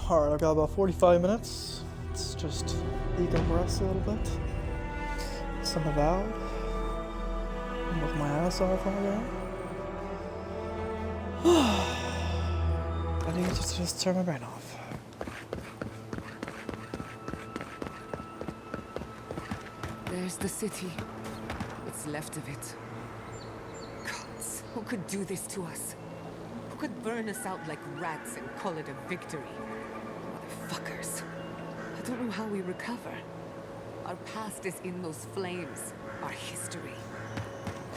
Alright, I've got about 45 minutes. Let's just decompress a little bit. Some Avowed. Look my ass off all day. I need to just turn my brain off. There's the city. What's left of it. Gods, who could do this to us? Who could burn us out like rats and call it a victory? Motherfuckers. I don't know how we recover. Our past is in those flames. Our history.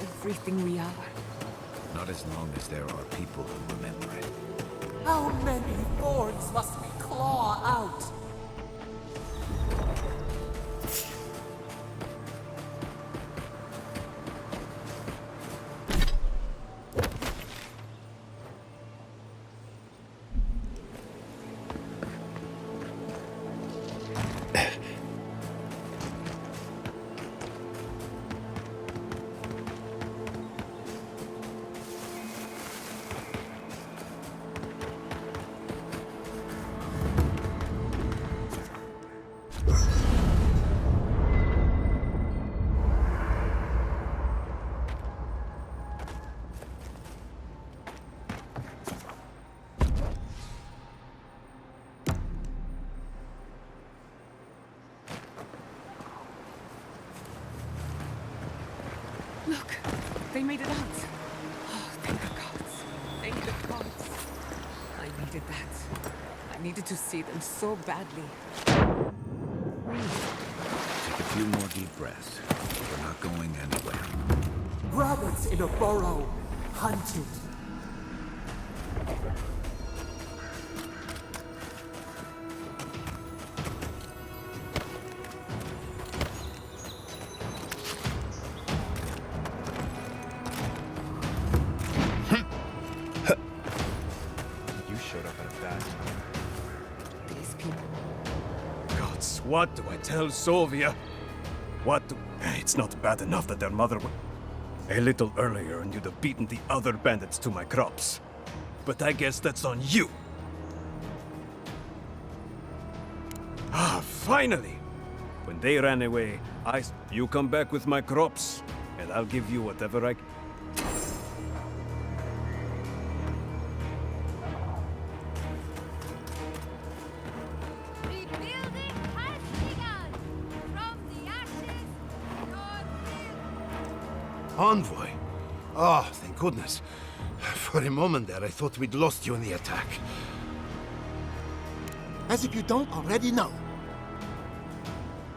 Everything we are. Not as long as there are people who remember it. How many thorns must we claw out? Look, they made it out. Oh, thank the gods. Thank the gods. I needed that. I needed to see them so badly. Take a few more deep breaths. We're not going anywhere. Rabbits in a burrow, hunted. These people. Gods, what do I tell Sylvia? What do... It's not bad enough that their mother... A little earlier and you'd have beaten the other bandits to my crops. But I guess that's on you. Ah, finally! When they ran away, you come back with my crops, and I'll give you whatever I... Rebuilding has begun. From the ashes, your Envoy? Oh, thank goodness. For a moment there, I thought we'd lost you in the attack. As if you don't already know.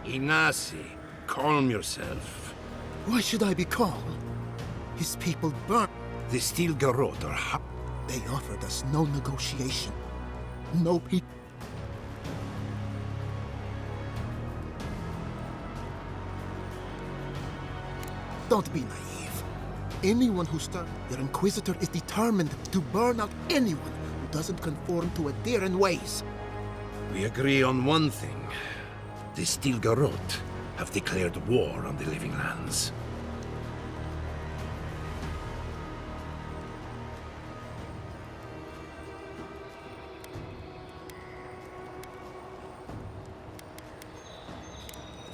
Inasi, calm yourself. Why should I be calm? His people burnt. The Steel Garrote are They offered us no negotiation. No peace. Don't be naive. Anyone who starts their Inquisitor is determined to burn out anyone who doesn't conform to Adheran ways. We agree on one thing. The Steel Garrote have declared war on the Living Lands.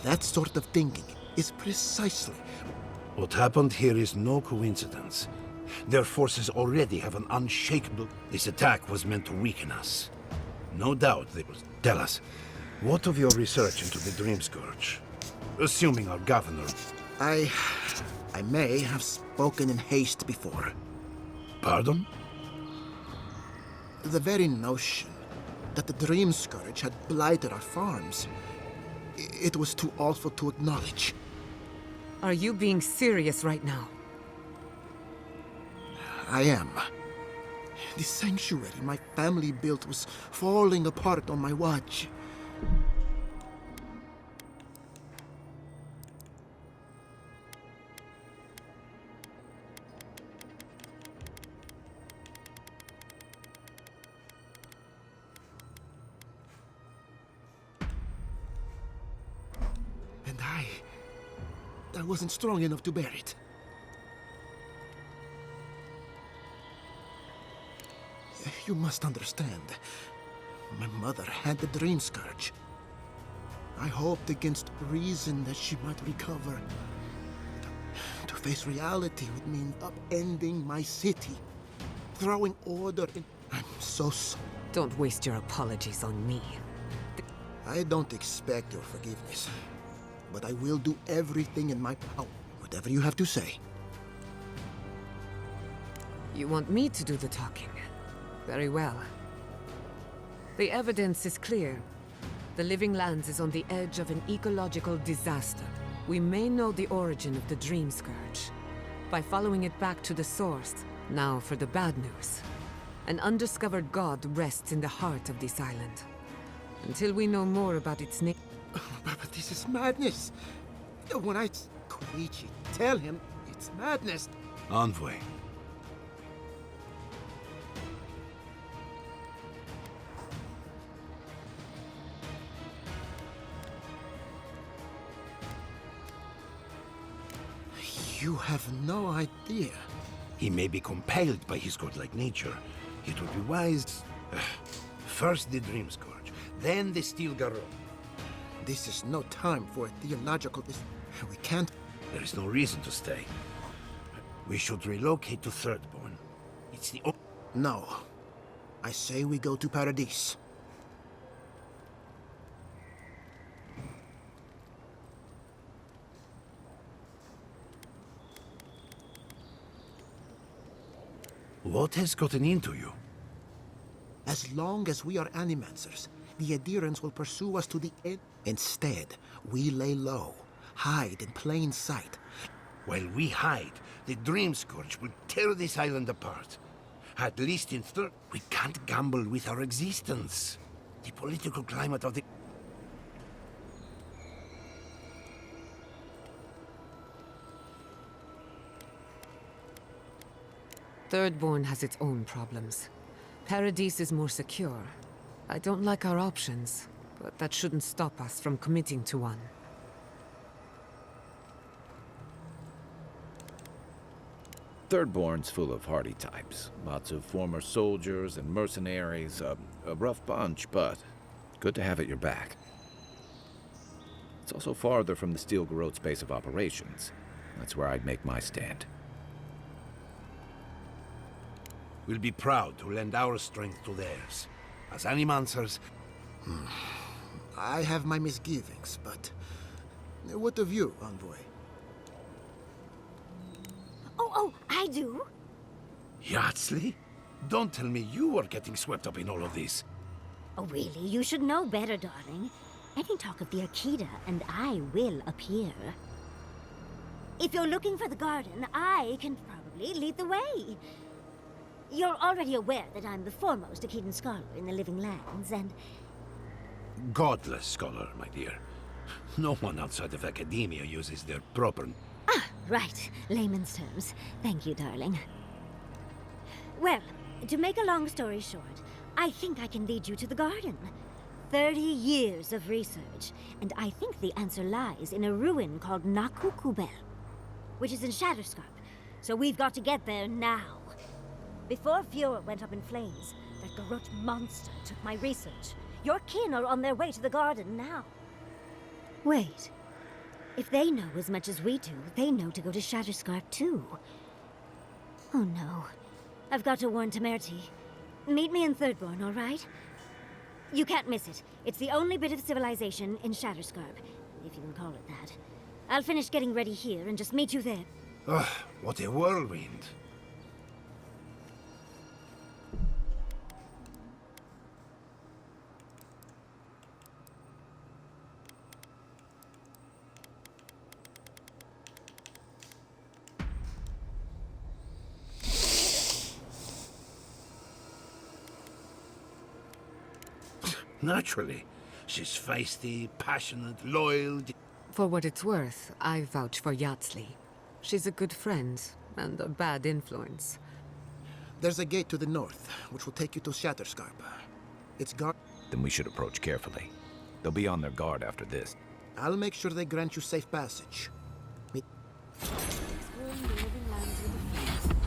That sort of thinking is precisely What happened here is no coincidence. Their forces already have an unshakable... This attack was meant to weaken us. No doubt they will... Tell us, what of your research into the Dream Scourge? Assuming our governor... I may have spoken in haste before. Pardon? The very notion that the Dream Scourge had blighted our farms, it was too awful to acknowledge. Are you being serious right now? I am. The sanctuary my family built was falling apart on my watch. And I wasn't strong enough to bear it. You must understand. My mother had the Dream Scourge. I hoped against reason that she might recover. To face reality would mean upending my city, throwing order in. I'm so sorry. Don't waste your apologies on me. I don't expect your forgiveness, but I will do everything in my power. Whatever you have to say. You want me to do the talking? Very well. The evidence is clear. The Living Lands is on the edge of an ecological disaster. We may know the origin of the Dream Scourge by following it back to the source. Now for the bad news. An undiscovered god rests in the heart of this island. Until we know more about its name. But this is madness. When I... Koichi, tell him it's madness. Envoy. You have no idea. He may be compelled by his godlike nature. It would be wise... First the Dream Scourge, then the Steel Garrote. This is no time for a theological... We can't... There is no reason to stay. We should relocate to Thirdborn. It's the... No. I say we go to Paradise. What has gotten into you? As long as we are animancers, the adherents will pursue us to the end. Instead, we lay low, hide in plain sight. While we hide, the Dream Scourge will tear this island apart. At least in third... We can't gamble with our existence. The political climate of the... Thirdborn has its own problems. Paradise is more secure. I don't like our options, but that shouldn't stop us from committing to one. Thirdborn's full of hardy types. Lots of former soldiers and mercenaries. A rough bunch, but good to have at your back. It's also farther from the Steel Garrote's base of operations. That's where I'd make my stand. We'll be proud to lend our strength to theirs. As animancers... I have my misgivings, but... What of you, Envoy? Oh, I do. Yardsley? Don't tell me you are getting swept up in all of this. Oh, really? You should know better, darling. Any talk of the Akita, and I will appear. If you're looking for the garden, I can probably lead the way. You're already aware that I'm the foremost Akitan scholar in the Living Lands, and... Godless scholar, my dear. No one outside of academia uses their proper... Ah, right. Layman's terms. Thank you, darling. Well, to make a long story short, I think I can lead you to the garden. 30 years of research, and I think the answer lies in a ruin called Nakukubel, which is in Shatterscarp. So we've got to get there now. Before Fjord went up in flames, that Garrote monster took my research. Your kin are on their way to the garden now. Wait. If they know as much as we do, they know to go to Shatterscarp too. Oh no. I've got to warn Temerity. Meet me in Thirdborn, all right? You can't miss it. It's the only bit of civilization in Shatterscarp, if you can call it that. I'll finish getting ready here and just meet you there. Ugh, what a whirlwind. Naturally. She's feisty, passionate, loyal. For what it's worth, I vouch for Yardsley. She's a good friend, and a bad influence. There's a gate to the north, which will take you to Shatterscarp. It's guard... Then we should approach carefully. They'll be on their guard after this. I'll make sure they grant you safe passage. Exploring the Living Lands with a friend.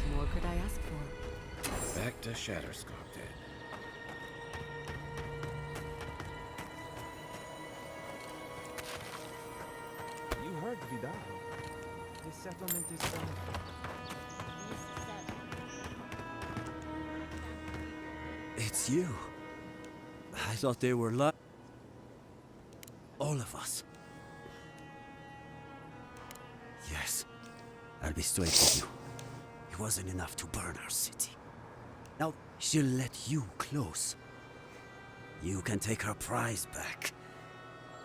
What more could I ask for? Back to Shatterscarp, then. settlement is done. It's you. I thought they were all of us. Yes, I'll be straight with you. It wasn't enough to burn our city. Now she'll let you close. You can take her prize back.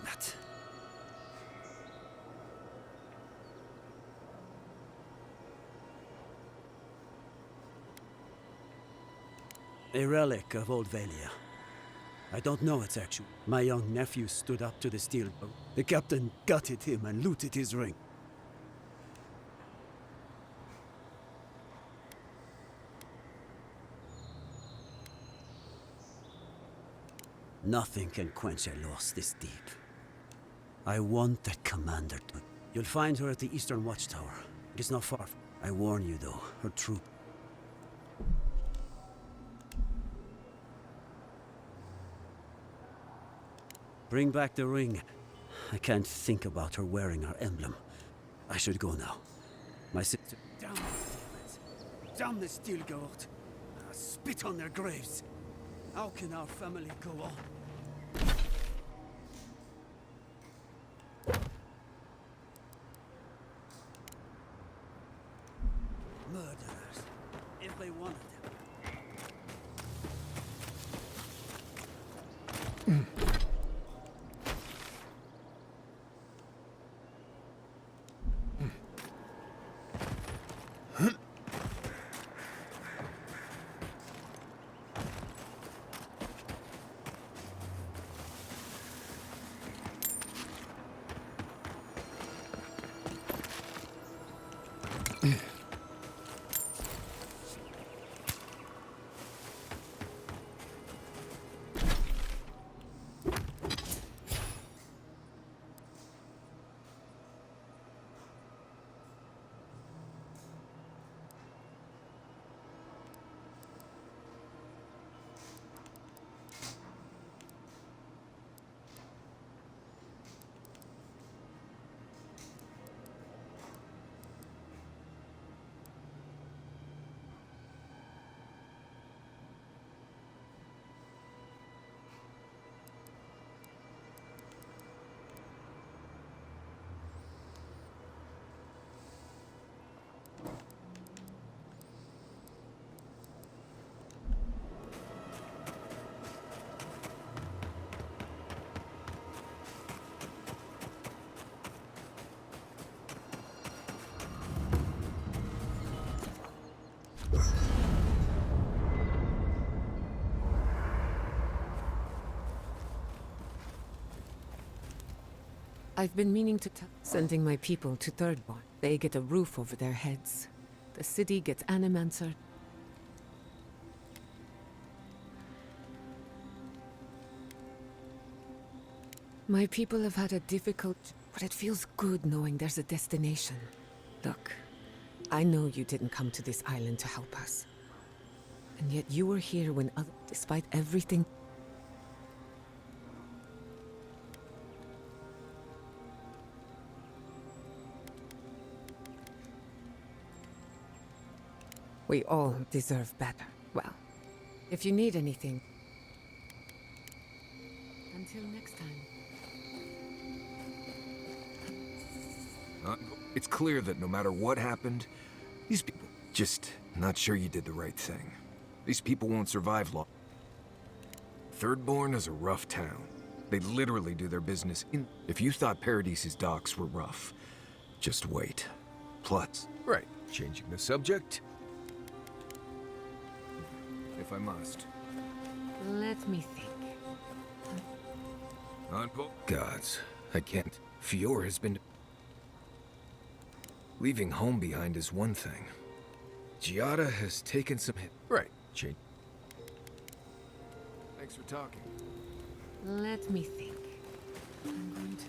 But a relic of old Valia. I don't know its actual. My young nephew stood up to the steel boat. The captain gutted him and looted his ring. Nothing can quench a loss this deep. I want that commander to... You'll find her at the Eastern Watchtower. It is not far. I warn you though, her troop... Bring back the ring. I can't think about her wearing our emblem. I should go now. My sister... Damn the demons! Damn the steel goat! Spit on their graves! How can our family go on? Murderers. Every one of them. I've been meaning to sending my people to Thirdborn. They get a roof over their heads. The city gets Animancer. My people have had a difficult, but it feels good knowing there's a destination. Look, I know you didn't come to this island to help us. And yet you were here when despite everything... We all deserve better. Well, if you need anything... Until next time. It's clear that no matter what happened, these people just not sure you did the right thing. These people won't survive long. Thirdborn is a rough town. They literally do their business in... If you thought Paradise's docks were rough, just wait. Plus... Right, changing the subject... If I must. Let me think. Gods, I can't. Fior has been... Leaving home behind is one thing. Giada has taken some hit. Right, change. Thanks for talking. Let me think. I'm going to...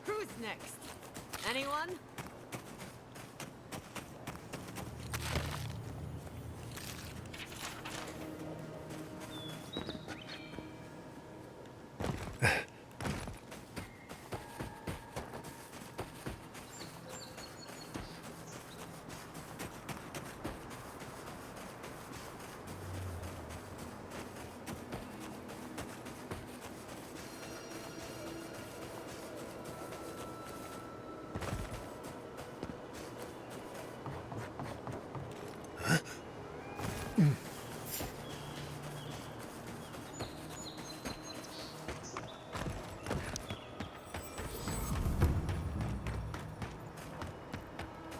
Who's next? Anyone?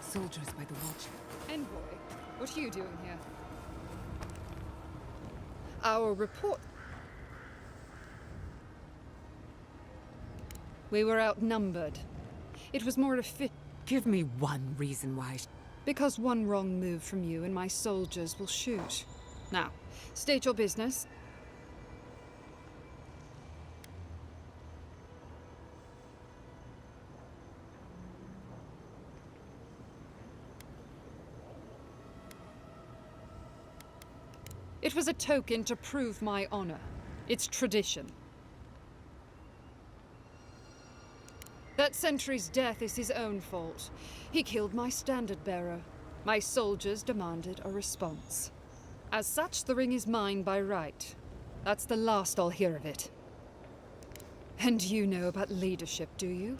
Soldiers by the watch. Envoy, what are you doing here? Our report... We were outnumbered. It was more efficient. Give me one reason why. Because one wrong move from you and my soldiers will shoot. Now, state your business. It was a token to prove my honor. It's tradition. That sentry's death is his own fault. He killed my standard-bearer. My soldiers demanded a response. As such, the ring is mine by right. That's the last I'll hear of it. And you know about leadership, do you?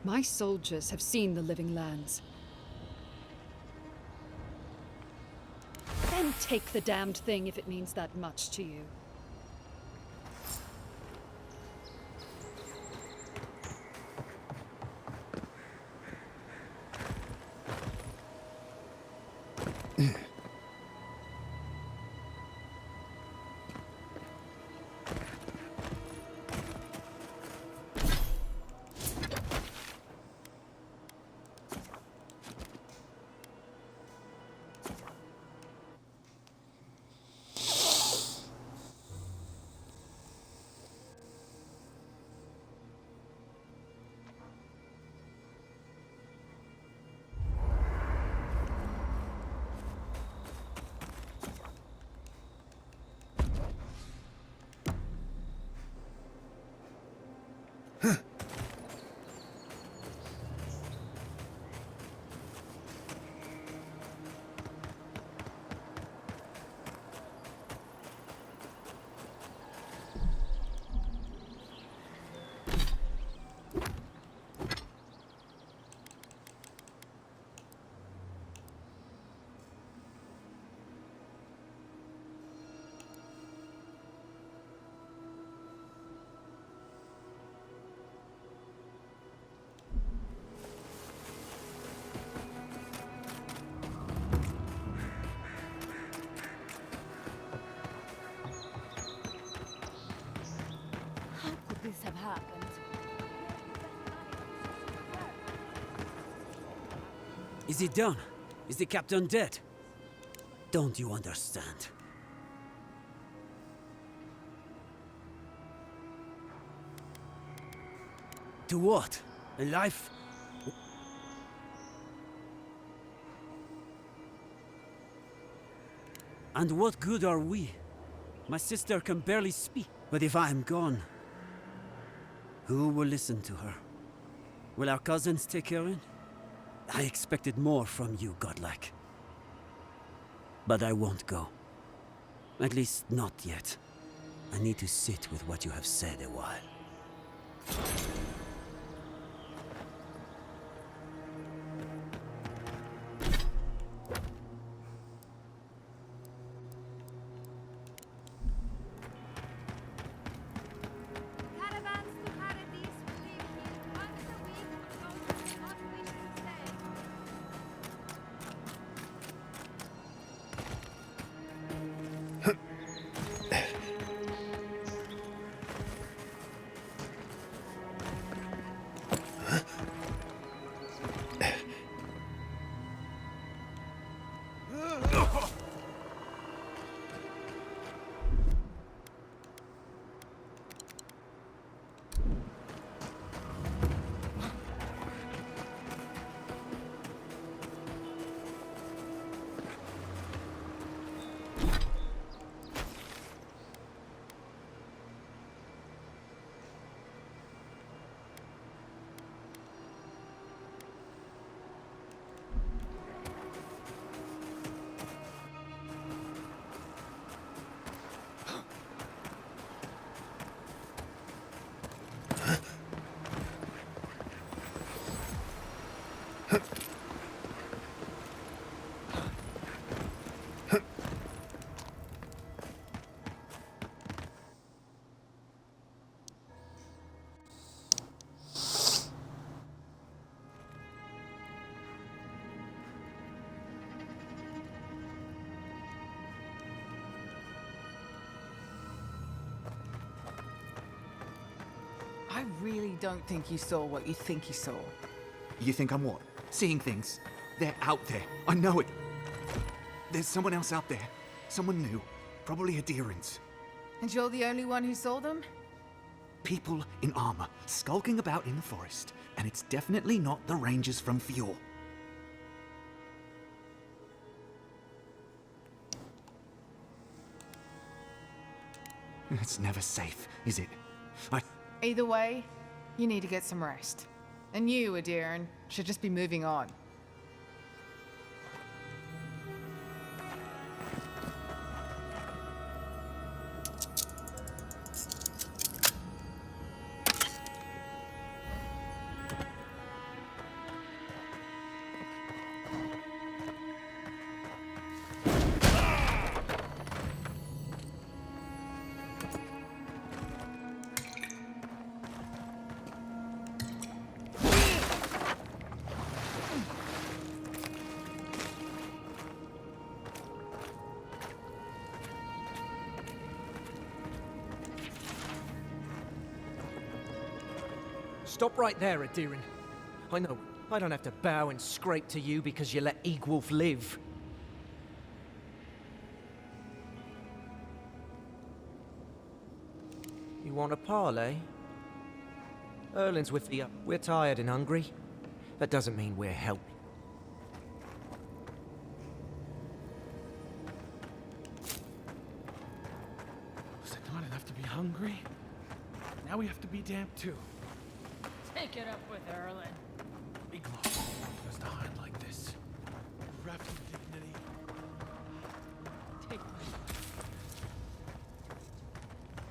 My soldiers have seen the living lands. Then take the damned thing if it means that much to you. This have happened. Is it done? Is the captain dead? Don't you understand? To what? A life? And what good are we? My sister can barely speak. But if I am gone, who will listen to her? Will our cousins take her in? I expected more from you, godlike. But I won't go. At least not yet. I need to sit with what you have said a while. I really don't think you saw what you think you saw. You think I'm what? Seeing things? They're out there. I know it. There's someone else out there. Someone new. Probably Adherents. And you're the only one who saw them? People in armor, skulking about in the forest. And it's definitely not the Rangers from Fjord. It's never safe, is it? Either way, you need to get some rest. And you, Adiran, should just be moving on. Stop right there, Adiran. I know, I don't have to bow and scrape to you because you let Egwulf live. You want a parley? Erlin's with the We're tired and hungry. That doesn't mean we're helping. Was it not enough to be hungry? Now we have to be damp too. Take it up with Erlin. Iglo does not hide like this. Bereft of dignity. Take me.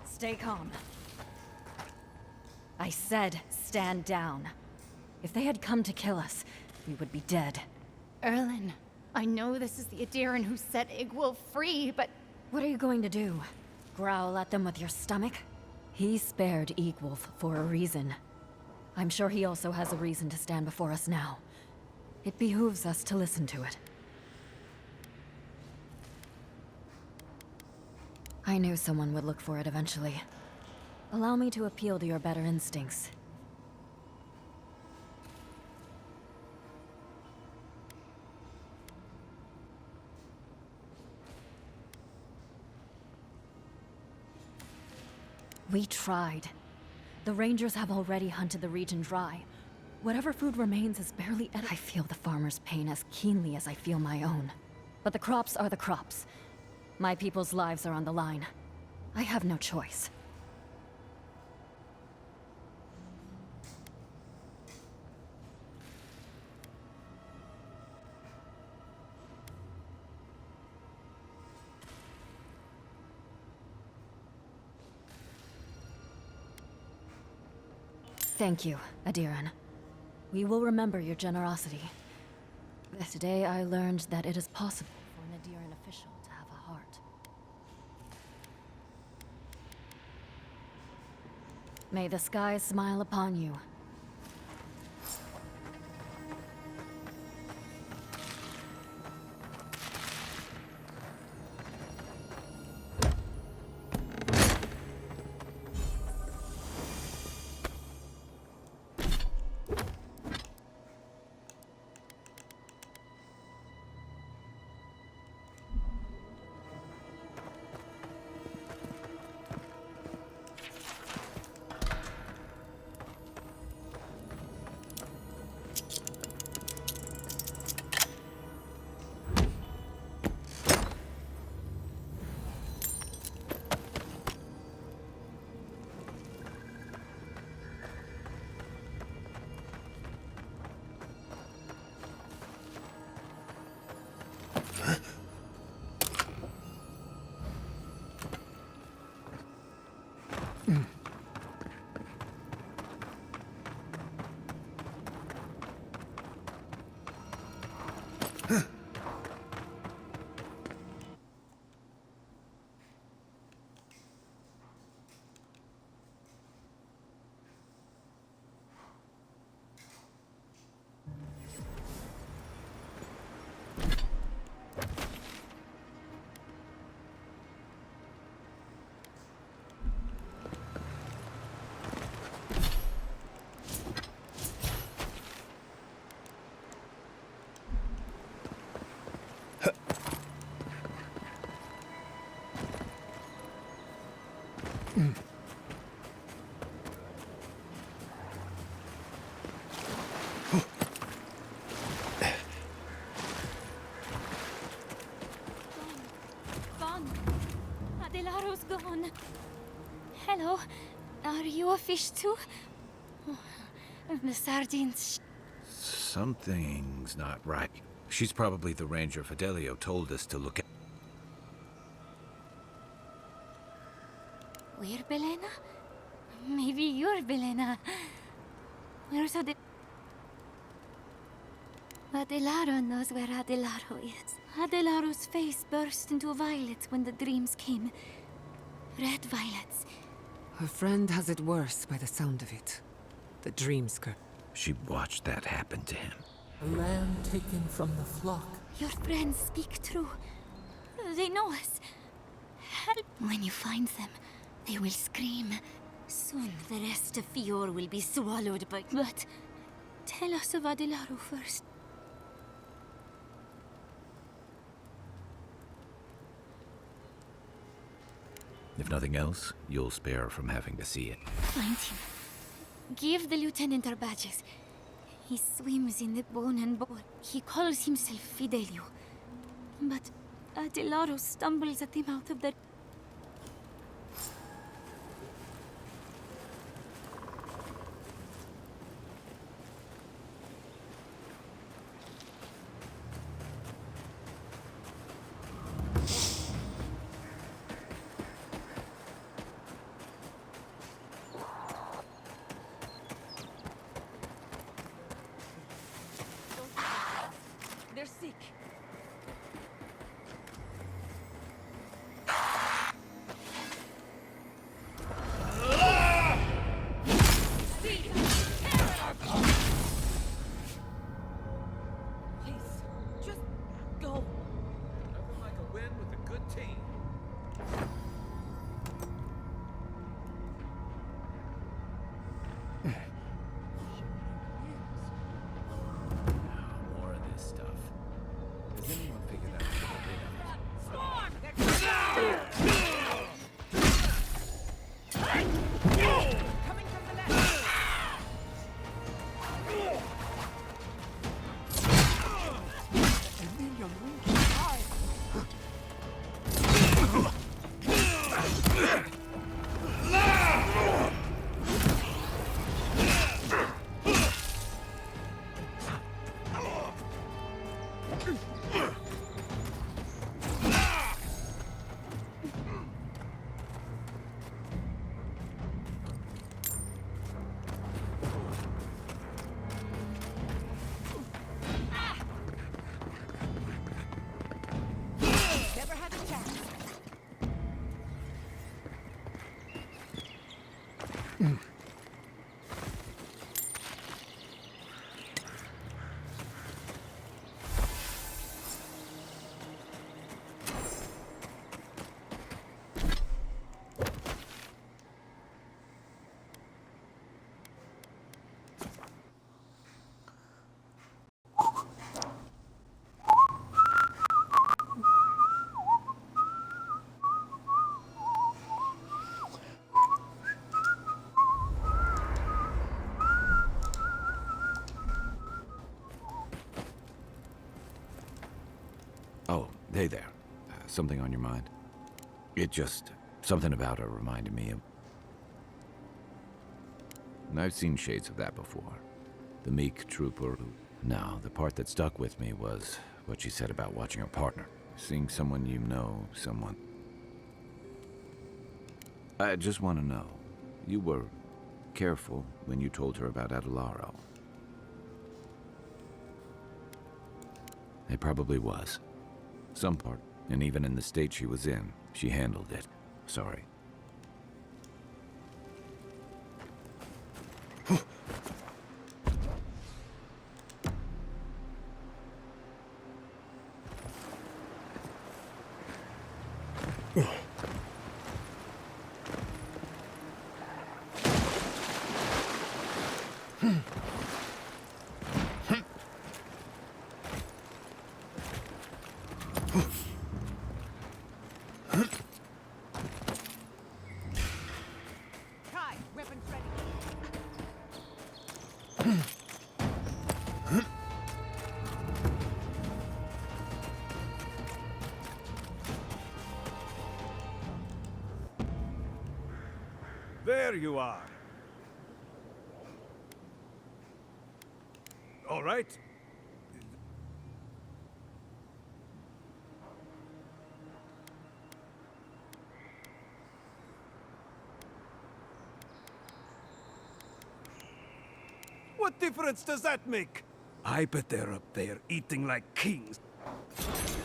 Stay calm. I said stand down. If they had come to kill us, we would be dead. Erlin, I know this is the Adiran who set Igwulf free, but... What are you going to do? Growl at them with your stomach? He spared Egwulf for a reason. I'm sure he also has a reason to stand before us now. It behooves us to listen to it. I knew someone would look for it eventually. Allow me to appeal to your better instincts. We tried. The Rangers have already hunted the region dry. Whatever food remains is barely edible. I feel the farmer's pain as keenly as I feel my own. But the crops are the crops. My people's lives are on the line. I have no choice. Thank you, Adiran. We will remember your generosity. Today I learned that it is possible for an Adiran official to have a heart. May the skies smile upon you. you a fish too? Oh, the sardines. Something's not right. She's probably the ranger Fidelio told us to look at. We're Belena? Maybe you're Belena. Where's Adelaro knows where Adelaro is. Adelaro's face burst into violets when the dreams came. Red violets. Her friend has it worse by the sound of it. The dreams curse. She watched that happen to him. A lamb taken from the flock. Your friends speak true. They know us. Help. When you find them, they will scream. Soon the rest of Fior will be swallowed by... But tell us of Adelaro first. If nothing else, you'll spare her from having to see it. Find him. Give the lieutenant our badges. He swims in the bone and bone. He calls himself Fidelio. But Adelaro stumbles at the mouth of the... They're sick. Please, just go. Nothing like a win with a good team. More of this stuff. Has anyone figured out how to rid of it? Storm! They're coming from the left. Never had a chance. Oh, hey there. Something on your mind? Something about her reminded me of... I've seen shades of that before. The meek trooper who... No, the part that stuck with me was what she said about watching her partner. Seeing someone you know, someone... I just want to know. You were careful when you told her about Adelaro. It probably was. Some part, and even in the state she was in, she handled it. Sorry. Kai, weapons ready. There you are. all right? What difference does that make? I bet they're up there eating like kings.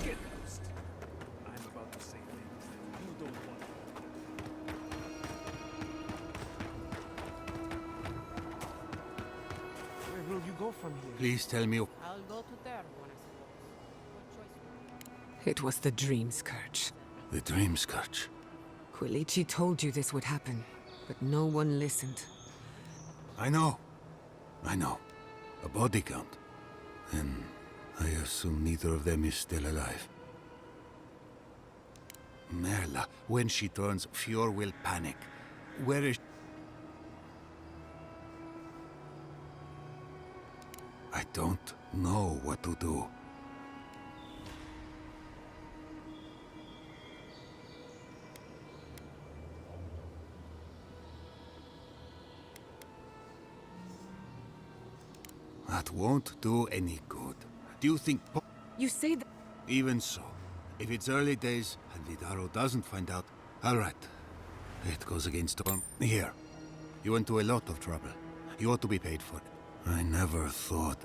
Get lost. I'm about to say things that you don't want. Where will you go from here? Please tell me. I'll go to their one, I suppose. What choice? It was the Dream Scourge. The Dream Scourge. Quilici told you this would happen, but no one listened. I know. A body count. And I assume neither of them is still alive. Merla, when she turns, Fior will panic. Where is... I don't know what to do. That won't do any good. Do you think... You say that... Even so, if it's early days and Vidaro doesn't find out, all right. It goes against... Here. You went to a lot of trouble. You ought to be paid for it. I never thought